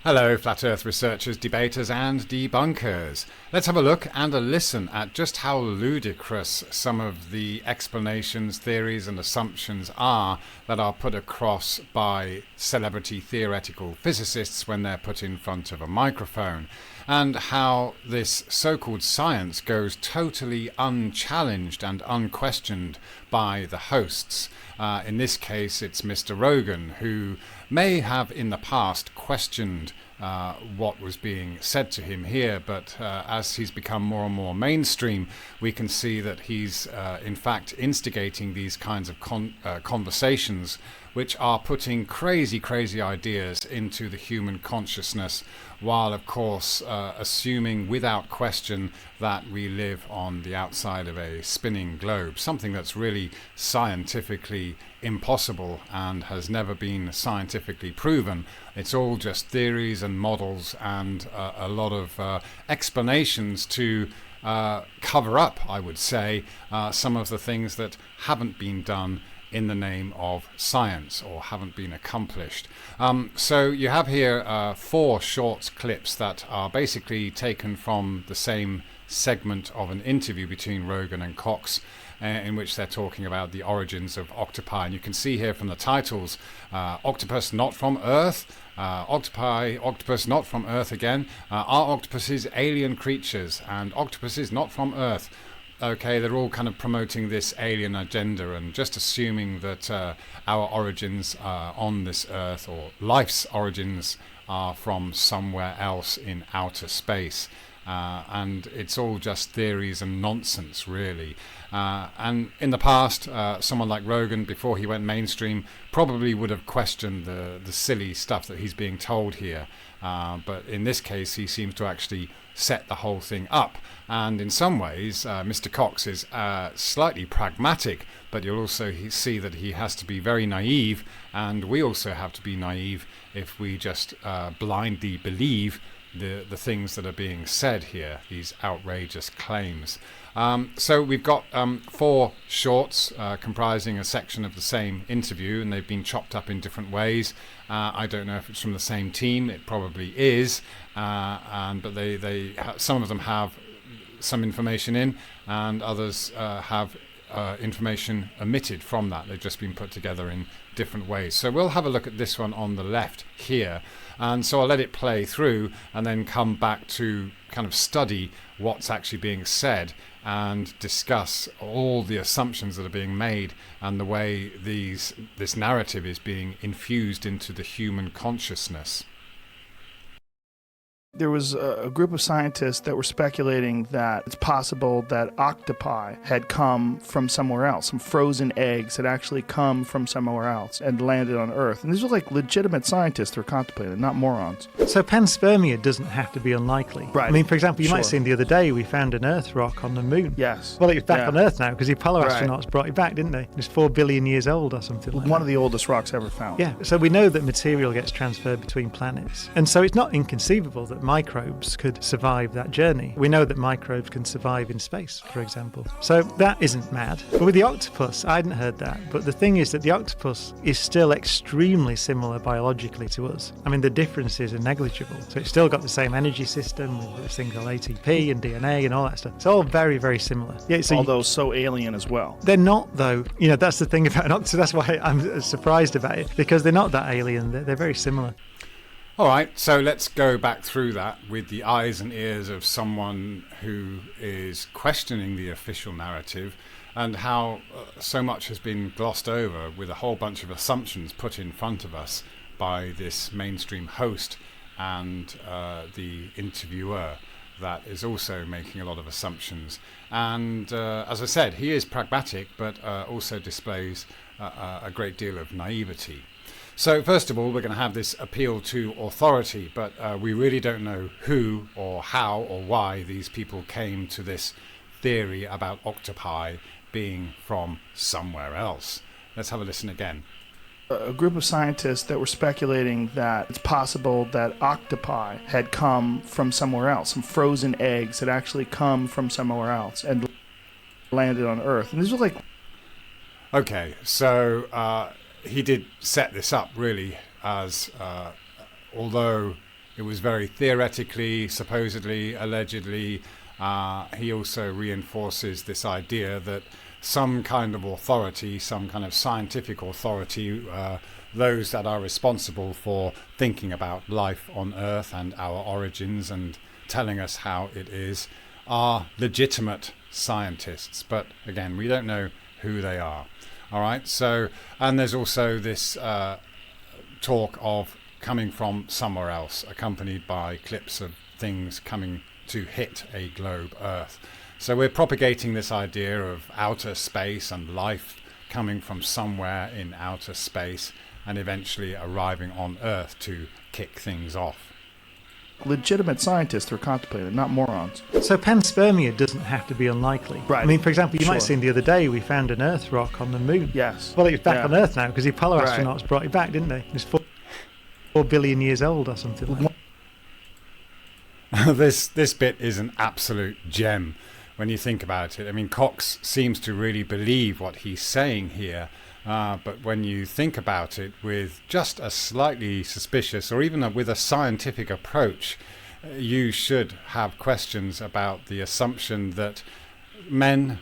Hello, Flat Earth researchers, debaters and debunkers. Let's have a look and a listen at just how ludicrous some of the explanations, theories and assumptions are that are put across by celebrity theoretical physicists when they're put in front of a microphone, and how this so-called science goes totally unchallenged and unquestioned by the hosts. In this case, it's Mr. Rogan, who may have in the past questioned what was being said to him here, but as he's become more and more mainstream, we can see that he's in fact instigating these kinds of conversations which are putting crazy ideas into the human consciousness, while of course assuming without question that we live on the outside of a spinning globe, something that's really scientifically impossible and has never been scientifically proven. It's all just theories and models and a lot of explanations to cover up, I would say, some of the things that haven't been done in the name of science or haven't been accomplished. So you have here 4 short clips that are basically taken from the same segment of an interview between Rogan and Cox, in which they're talking about the origins of octopi. And you can see here from the titles, octopus not from Earth, octopus not from Earth again, are octopuses alien creatures, and octopuses not from Earth. Okay, they're all kind of promoting this alien agenda and just assuming that our origins on this Earth, or life's origins, are from somewhere else in outer space. And it's all just theories and nonsense, really. And in the past, someone like Rogan, before he went mainstream, probably would have questioned the silly stuff that he's being told here. But in this case, he seems to actually set the whole thing up. And in some ways, Mr. Cox is slightly pragmatic, but you'll also see that he has to be very naive, and we also have to be naive if we just blindly believe the things that are being said here, these outrageous claims. So we've got 4 shorts comprising a section of the same interview, and they've been chopped up in different ways. I don't know if it's from the same team. It probably is, but they some of them have some information in, and others have information omitted from that. They've just been put together in different ways. So we'll have a look at this one on the left here, and so I'll let it play through and then come back to kind of study what's actually being said and discuss all the assumptions that are being made and the way this narrative is being infused into the human consciousness. There was a group of scientists that were speculating that it's possible that octopi had come from somewhere else. Some frozen eggs had actually come from somewhere else and landed on Earth. And these were like legitimate scientists who were contemplating it, not morons. So panspermia doesn't have to be unlikely. Right. I mean, for example, you might have Sure. seen the other day we found an Earth rock on the moon. Yes. Well, it's back Yeah. on Earth now because the Apollo Right. astronauts brought it back, didn't they? It's 4 billion years old or something like that. One of the oldest rocks ever found. Yeah, so we know that material gets transferred between planets. And so it's not inconceivable that microbes could survive that journey. We know that microbes can survive in space, for example. So that isn't mad. But with the octopus, I hadn't heard that. But the thing is that the octopus is still extremely similar biologically to us. I mean, the differences are negligible. So it's still got the same energy system with this thing called ATP and DNA and all that stuff. It's all very similar. Yeah, so Although so alien as well. they're not, though. You know, that's the thing about an octopus. That's why I'm surprised about it, because they're not that alien. They're very similar. All right, so let's go back through that with the eyes and ears of someone who is questioning the official narrative, and how so much has been glossed over with a whole bunch of assumptions put in front of us by this mainstream host and the interviewer that is also making a lot of assumptions. And as I said, he is pragmatic, but also displays a great deal of naivety. So first of all, we're going to have this appeal to authority, but we really don't know who or how or why these people came to this theory about octopi being from somewhere else. Let's have a listen again. A group of scientists that were speculating that it's possible that octopi had come from somewhere else. Some frozen eggs had actually come from somewhere else and landed on Earth. And these were like... Okay, so he did set this up really as, although it was very theoretically, supposedly, allegedly. He also reinforces this idea that some kind of authority, some kind of scientific authority, those that are responsible for thinking about life on Earth and our origins and telling us how it is, are legitimate scientists. But again, we don't know who they are. All right. So, and there's also this talk of coming from somewhere else, accompanied by clips of things coming to hit a globe Earth. So we're propagating this idea of outer space and life coming from somewhere in outer space and eventually arriving on Earth to kick things off. Legitimate scientists are contemplating, not morons. So panspermia doesn't have to be unlikely. Right. I mean, for example, you might have Sure. seen the other day we found an Earth rock on the moon. Yes. Well, it's back Yeah. on Earth now because the Apollo Right. astronauts brought it back, didn't they? It's 4 billion years old or something like that. This bit is an absolute gem when you think about it. I mean, Cox seems to really believe what he's saying here, but when you think about it with just a slightly suspicious or even with a scientific approach, you should have questions about the assumption that men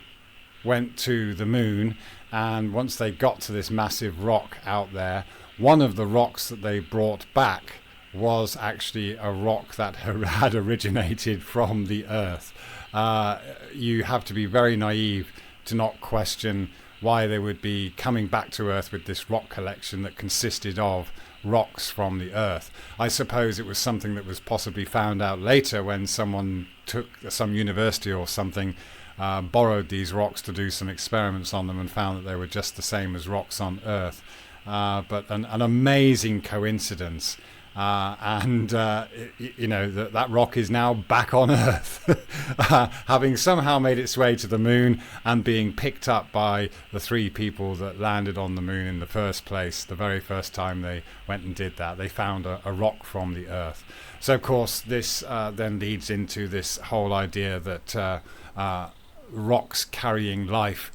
went to the moon, and once they got to this massive rock out there, one of the rocks that they brought back was actually a rock that had originated from the Earth. You have to be very naive to not question why they would be coming back to Earth with this rock collection that consisted of rocks from the Earth. I suppose it was something that was possibly found out later when someone took some university or something, borrowed these rocks to do some experiments on them and found that they were just the same as rocks on Earth. But an amazing coincidence. That rock is now back on Earth, having somehow made its way to the moon and being picked up by the 3 people that landed on the moon in the first place. The very first time they went and did that, they found a rock from the Earth. So, of course, this then leads into this whole idea that rocks carrying life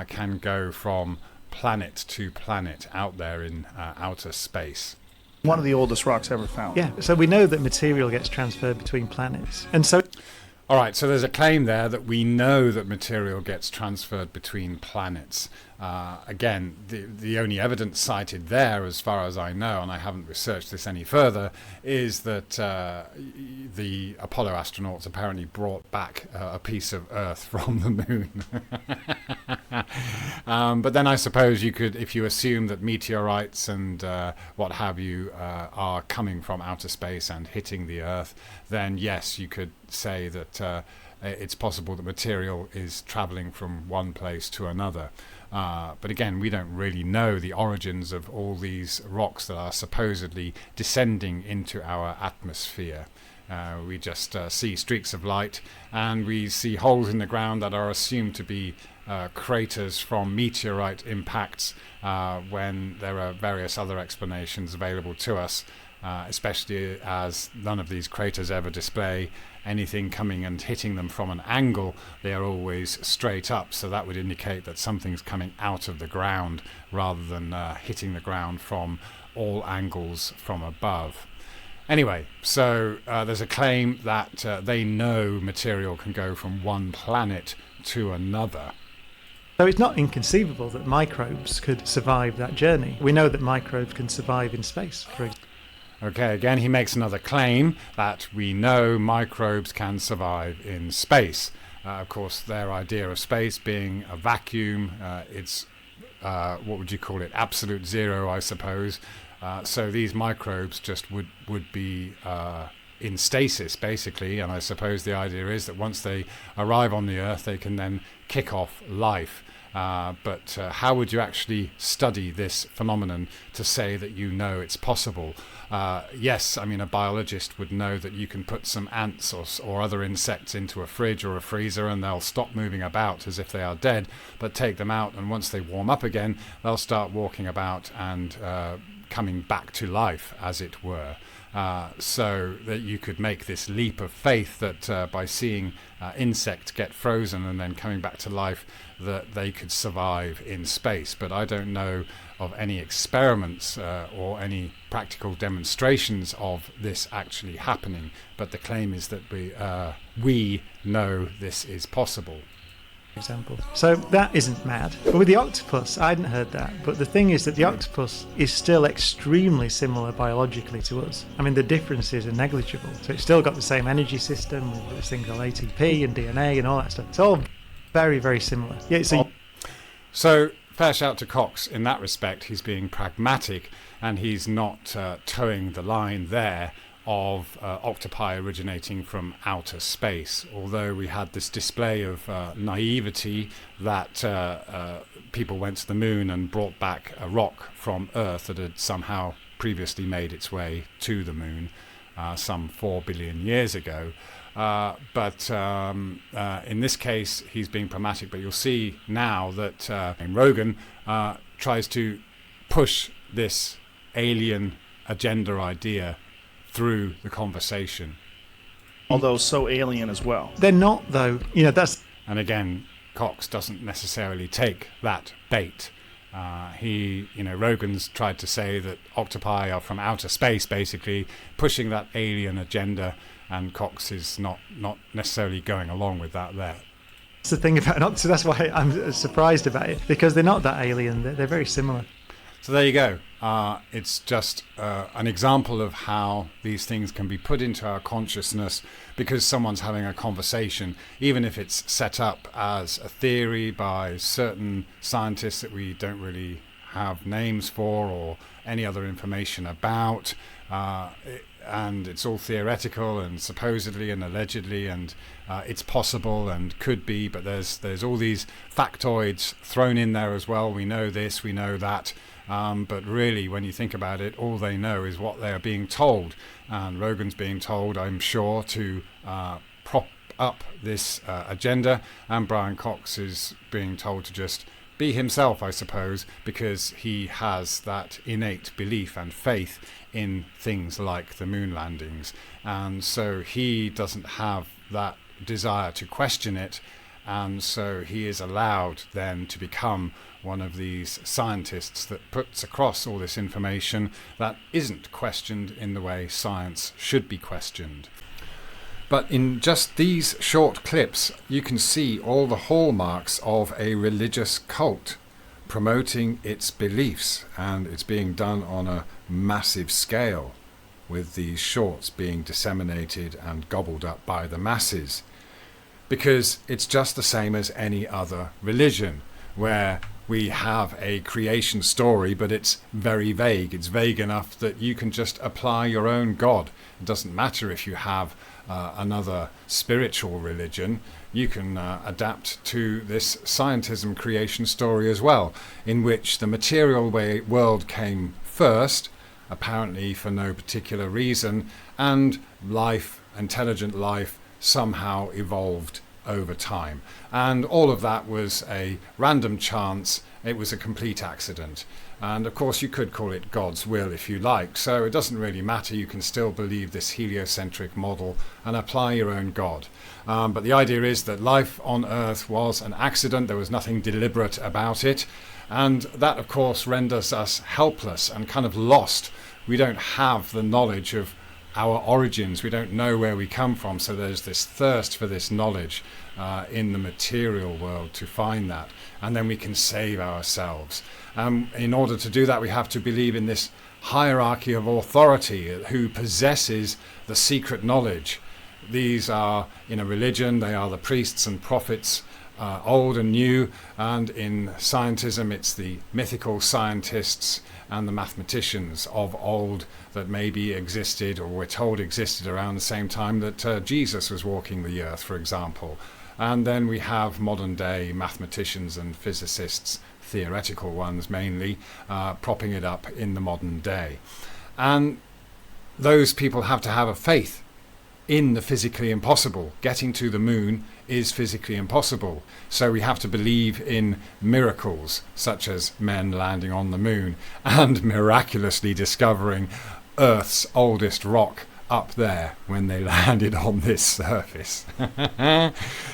can go from planet to planet out there in outer space. One of the oldest rocks ever found. Yeah, so we know that material gets transferred between planets. And so All right, so there's a claim there that we know that material gets transferred between planets. Again, the only evidence cited there, as far as I know, and I haven't researched this any further, is that the Apollo astronauts apparently brought back a piece of Earth from the moon. But then I suppose you could, if you assume that meteorites and what have you are coming from outer space and hitting the Earth, then yes, you could say that it's possible that material is traveling from one place to another. But again, we don't really know the origins of all these rocks that are supposedly descending into our atmosphere. We just see streaks of light, and we see holes in the ground that are assumed to be craters from meteorite impacts, when there are various other explanations available to us, especially as none of these craters ever display anything coming and hitting them from an angle. They are always straight up, so that would indicate that something's coming out of the ground rather than hitting the ground from all angles from above. Anyway, so there's a claim that they know material can go from one planet to another. So it's not inconceivable that microbes could survive that journey. We know that microbes can survive in space, for example. Okay, again, he makes another claim that we know microbes can survive in space. Of course, their idea of space being a vacuum, it's, what would you call it, absolute zero, I suppose. So these microbes just would be in stasis, basically, and I suppose the idea is that once they arrive on the Earth, they can then kick off life. But how would you actually study this phenomenon to say that you know it's possible? Yes, I mean, a biologist would know that you can put some ants or other insects into a fridge or a freezer and they'll stop moving about as if they are dead, but take them out, and once they warm up again, they'll start walking about and coming back to life, as it were. so that you could make this leap of faith that by seeing insects get frozen and then coming back to life, that they could survive in space. But I don't know of any experiments or any practical demonstrations of this actually happening. But the claim is that we know this is possible. Example. So that isn't mad. But with the octopus, I hadn't heard that. But the thing is that the octopus is still extremely similar biologically to us. I mean, the differences are negligible. So it's still got the same energy system, with this thing called ATP and DNA and all that stuff. It's all very, very similar. Yeah. So fair shout to Cox in that respect. He's being pragmatic, and he's not towing the line there of octopi originating from outer space, although we had this display of naivety that people went to the moon and brought back a rock from Earth that had somehow previously made its way to the moon some 4 billion years ago. But in this case, he's being pragmatic, but you'll see now that Rogan tries to push this alien agenda idea through the conversation. Although so alien as well. They're not, though. That's... And again, Cox doesn't necessarily take that bait. Rogan's tried to say that octopi are from outer space, basically, pushing that alien agenda, and Cox is not necessarily going along with that there. That's the thing about an octopus. That's why I'm surprised about it, because they're not that alien. They're very similar. So there you go. It's just an example of how these things can be put into our consciousness because someone's having a conversation, even if it's set up as a theory by certain scientists that we don't really have names for or any other information about. And it's all theoretical and supposedly and allegedly, and it's possible and could be, but there's all these factoids thrown in there as well. We know this, we know that. But really, when you think about it, all they know is what they are being told. And Rogan's being told, I'm sure, to prop up this agenda. And Brian Cox is being told to just be himself, I suppose, because he has that innate belief and faith in things like the moon landings. And so he doesn't have that desire to question it. And so he is allowed then to become one of these scientists that puts across all this information that isn't questioned in the way science should be questioned. But in just these short clips, you can see all the hallmarks of a religious cult promoting its beliefs, and it's being done on a massive scale, with these shorts being disseminated and gobbled up by the masses. Because it's just the same as any other religion, where we have a creation story, but it's very vague. It's vague enough that you can just apply your own God. It doesn't matter if you have another spiritual religion. You can adapt to this scientism creation story as well, in which the material world came first, apparently for no particular reason, and life, intelligent life, somehow evolved over time. And all of that was a random chance. It was a complete accident. And of course you could call it God's will if you like. So it doesn't really matter. You can still believe this heliocentric model and apply your own God. But the idea is that life on Earth was an accident. There was nothing deliberate about it. And that, of course, renders us helpless and kind of lost. We don't have the knowledge of our origins. We don't know where we come from, so there's this thirst for this knowledge in the material world to find that, and then we can save ourselves. In order to do that, we have to believe in this hierarchy of authority who possesses the secret knowledge. These are, in a religion, they are the priests and prophets, old and new, and in scientism it's the mythical scientists and the mathematicians of old that maybe existed, or we're told existed around the same time that Jesus was walking the earth, for example. And then we have modern day mathematicians and physicists, theoretical ones mainly, propping it up in the modern day. And those people have to have a faith in the physically impossible. Getting to the moon is physically impossible. So we have to believe in miracles, such as men landing on the moon and miraculously discovering Earth's oldest rock up there when they landed on this surface.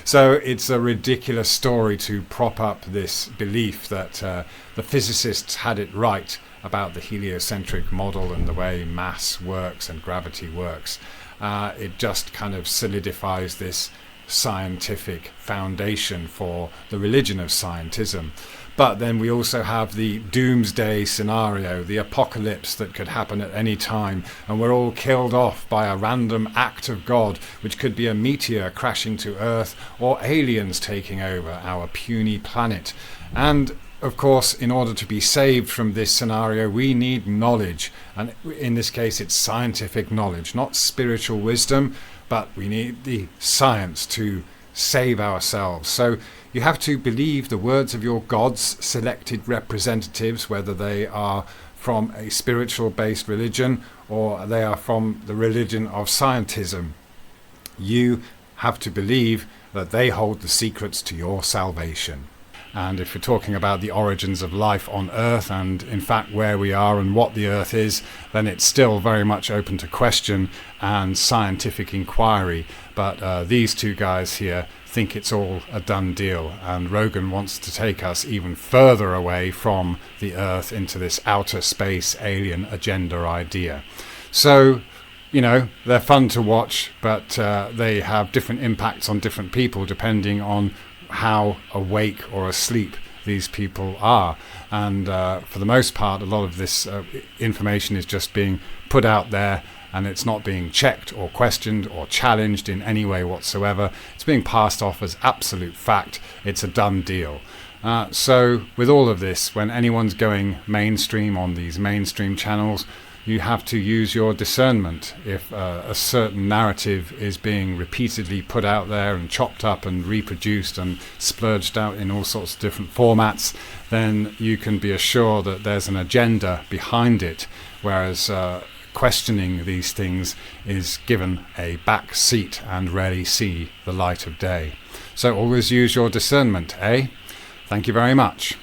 So it's a ridiculous story to prop up this belief that the physicists had it right about the heliocentric model and the way mass works and gravity works. It just kind of solidifies this scientific foundation for the religion of scientism. But then we also have the doomsday scenario, the apocalypse that could happen at any time, and we're all killed off by a random act of God, which could be a meteor crashing to Earth or aliens taking over our puny planet. And of course, in order to be saved from this scenario, we need knowledge. And in this case, it's scientific knowledge, not spiritual wisdom, but we need the science to save ourselves. So you have to believe the words of your God's selected representatives, whether they are from a spiritual-based religion or they are from the religion of scientism. You have to believe that they hold the secrets to your salvation. And if we're talking about the origins of life on Earth and in fact where we are and what the Earth is, then it's still very much open to question and scientific inquiry. But these two guys here think it's all a done deal, and Rogan wants to take us even further away from the Earth into this outer space alien agenda idea. So, you know, they're fun to watch, but they have different impacts on different people depending on how awake or asleep these people are. And for the most part, a lot of this information is just being put out there, and it's not being checked or questioned or challenged in any way whatsoever. It's being passed off as absolute fact. It's a done deal. So with all of this, when anyone's going mainstream on these mainstream channels, you have to use your discernment. If a certain narrative is being repeatedly put out there and chopped up and reproduced and splurged out in all sorts of different formats, then you can be assured that there's an agenda behind it, whereas questioning these things is given a back seat and rarely see the light of day. So always use your discernment, eh? Thank you very much.